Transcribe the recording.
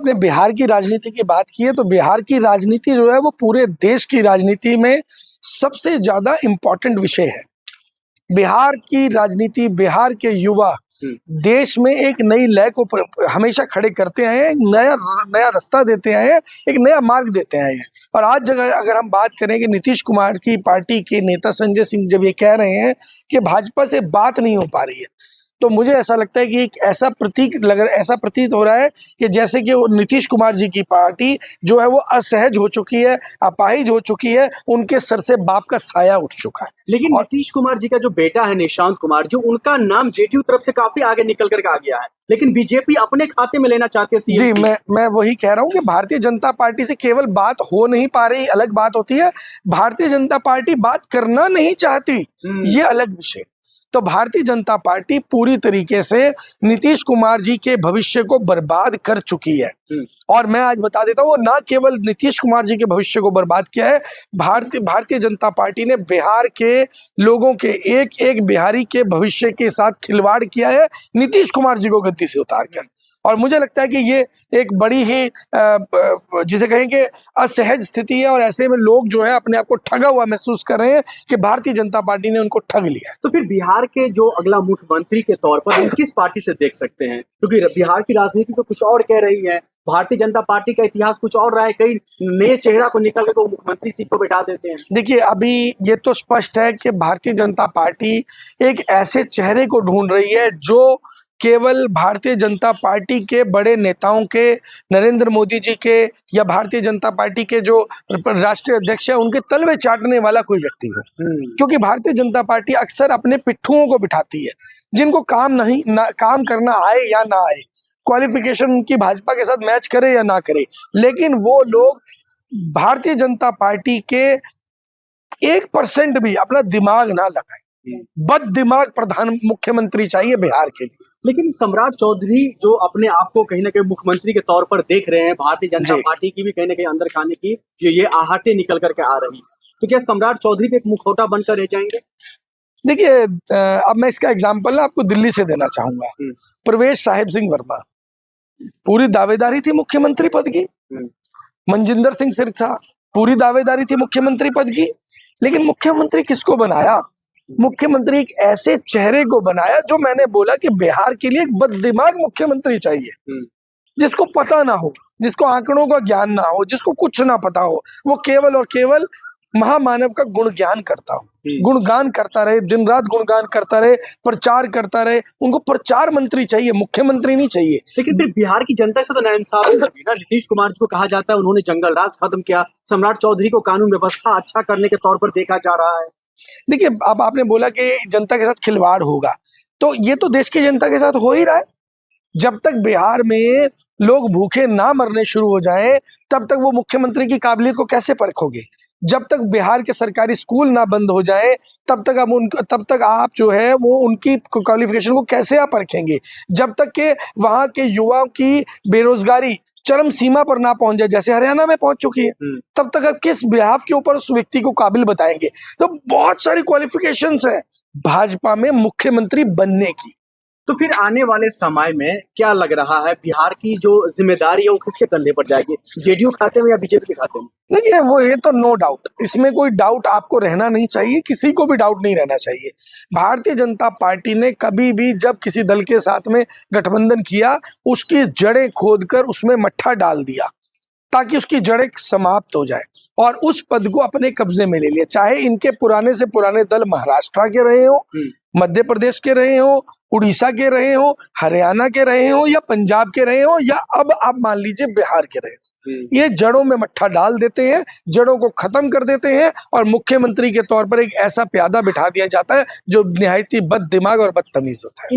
आपने बिहार की राजनीति की बात की है, तो बिहार की राजनीति जो है वो पूरे देश की राजनीति में सबसे ज्यादा इम्पोर्टेंट विषय है। बिहार की राजनीति, बिहार के युवा देश में एक नई लय को हमेशा खड़े करते आए हैं, एक नया रास्ता देते आए हैं, एक नया मार्ग देते आए हैं। और आज अगर हम बात करें कि नीतीश कुमार की पार्टी के नेता संजय सिंह जब ये कह रहे हैं कि भाजपा से बात नहीं हो पा रही है, तो मुझे ऐसा लगता है कि एक ऐसा प्रतीत हो रहा है कि जैसे कि वो नीतीश कुमार जी की पार्टी जो है वो असहज हो चुकी है, अपाहिज हो चुकी है, उनके सर से बाप का साया उठ चुका है। लेकिन नीतीश कुमार जी का जो बेटा है निशांत कुमार, जो उनका नाम जेडीयू तरफ से काफी आगे निकल करके आ गया है, लेकिन बीजेपी अपने खाते में लेना चाहती है सीएम जी। मैं वही कह रहा हूँ कि भारतीय जनता पार्टी से केवल बात हो नहीं पा रही अलग बात होती है, भारतीय जनता पार्टी बात करना नहीं चाहती ये अलग विषय। तो भारतीय जनता पार्टी पूरी तरीके से नीतीश कुमार जी के भविष्य को बर्बाद कर चुकी है। और मैं आज बता देता हूँ, ना केवल नीतीश कुमार जी के भविष्य को बर्बाद किया है, भारतीय जनता पार्टी ने बिहार के लोगों के एक एक बिहारी के भविष्य के साथ खिलवाड़ किया है नीतीश कुमार जी को गद्दी से उतार कर। और मुझे लगता है कि ये एक बड़ी ही जिसे कहेंगे असहज स्थिति है, और ऐसे में लोग जो है अपने आप को ठगा हुआ महसूस कर रहे हैं कि भारतीय जनता पार्टी ने उनको ठग लिया है। तो फिर बिहार के जो अगला मुख्यमंत्री के तौर पर हम किस पार्टी से देख सकते हैं? क्योंकि बिहार की राजनीति तो कुछ और कह रही है, भारतीय जनता पार्टी का इतिहास कुछ और रहा है, कई नए चेहरा को निकल कर मुख्यमंत्री सीट को बैठा देते हैं। देखिए, अभी ये तो स्पष्ट है कि भारतीय जनता पार्टी एक ऐसे चेहरे को ढूंढ रही है जो केवल भारतीय जनता पार्टी के बड़े नेताओं के, नरेंद्र मोदी जी के या भारतीय जनता पार्टी के जो राष्ट्रीय अध्यक्ष है उनके तलवे चाटने वाला कोई व्यक्ति हो। क्योंकि भारतीय जनता पार्टी अक्सर अपने पिट्ठुओं को बिठाती है, जिनको काम करना आए या ना आए, क्वालिफिकेशन उनकी भाजपा के साथ मैच करे या ना करे, लेकिन वो लोग भारतीय जनता पार्टी के 1% भी अपना दिमाग ना लगाए। बद दिमाग मुख्यमंत्री चाहिए बिहार के लिए। लेकिन सम्राट चौधरी जो अपने आप को कहीं ना कहीं मुख्यमंत्री के तौर पर देख रहे हैं, भारतीय जनता पार्टी की भी कहीं ना कहीं अंदर खाने की जो ये आहटें निकल करके आ रही, तो क्या सम्राट चौधरी भी एक मुखौटा बनकर रह जाएंगे? देखिए, अब मैं इसका एग्जाम्पल आपको दिल्ली से देना चाहूंगा। प्रवेश साहिब सिंह वर्मा, पूरी दावेदारी थी मुख्यमंत्री पद की। मनजिंदर सिंह सिरसा, पूरी दावेदारी थी मुख्यमंत्री पद की, लेकिन मुख्यमंत्री किसको बनाया? मुख्यमंत्री एक ऐसे चेहरे को बनाया जो मैंने बोला कि बिहार के लिए एक बददिमाग मुख्यमंत्री चाहिए, जिसको पता ना हो, जिसको आंकड़ों का ज्ञान ना हो, जिसको कुछ ना पता हो, वो केवल और केवल महामानव का गुणगान करता हो, गुणगान करता रहे, दिन रात गुणगान करता रहे, प्रचार करता रहे। उनको प्रचार मंत्री चाहिए, मुख्यमंत्री नहीं चाहिए। लेकिन फिर बिहार की जनता से तो नाइंसाफ है ना। नीतीश कुमार जी को कहा जाता है उन्होंने जंगल राज खत्म किया, सम्राट चौधरी को कानून व्यवस्था अच्छा करने के तौर पर देखा जा रहा है। देखिए, अब आपने बोला कि जनता के साथ खिलवाड़ होगा, तो ये तो देश की जनता के साथ हो ही रहा है। जब तक बिहार में लोग भूखे ना मरने शुरू हो जाएं, तब तक वो मुख्यमंत्री की काबिलियत को कैसे परखोगे? जब तक बिहार के सरकारी स्कूल ना बंद हो जाए, तब तक आप जो है वो उनकी क्वालिफिकेशन को कैसे आप परखेंगे? जब तक के वहां के युवाओं की बेरोजगारी चरम सीमा पर ना पहुंच जाए, जैसे हरियाणा में पहुंच चुकी है, तब तक आप किस बिहाफ के ऊपर उस व्यक्ति को काबिल बताएंगे? तो बहुत सारी क्वालिफिकेशंस है भाजपा में मुख्यमंत्री बनने की। तो फिर आने वाले समय में क्या लग रहा है, बिहार की जो जिम्मेदारी है वो किसके कंधे पर जाएगी? जेडीयू खाते में या बीजेपी के खाते में? नहीं, वो ये तो नो डाउट, इसमें कोई डाउट आपको रहना नहीं चाहिए, किसी को भी डाउट नहीं रहना चाहिए। भारतीय जनता पार्टी ने कभी भी जब किसी दल के साथ में गठबंधन किया, उसकी जड़ें खोदकर उसमें मट्ठा डाल दिया ताकि उसकी जड़ें समाप्त हो जाए और उस पद को अपने कब्जे में ले लिया। चाहे इनके पुराने से पुराने दल महाराष्ट्र के रहे हो, मध्य प्रदेश के रहे हो, उड़ीसा के रहे हो, हरियाणा के रहे हो, या पंजाब के रहे हो, या अब आप मान लीजिए बिहार के रहे हो, ये जड़ों में मट्ठा डाल देते हैं, जड़ों को खत्म कर देते हैं और मुख्यमंत्री के तौर पर एक ऐसा प्यादा बिठा दिया जाता है जो निहायती बद दिमाग और बदतमीज होता है।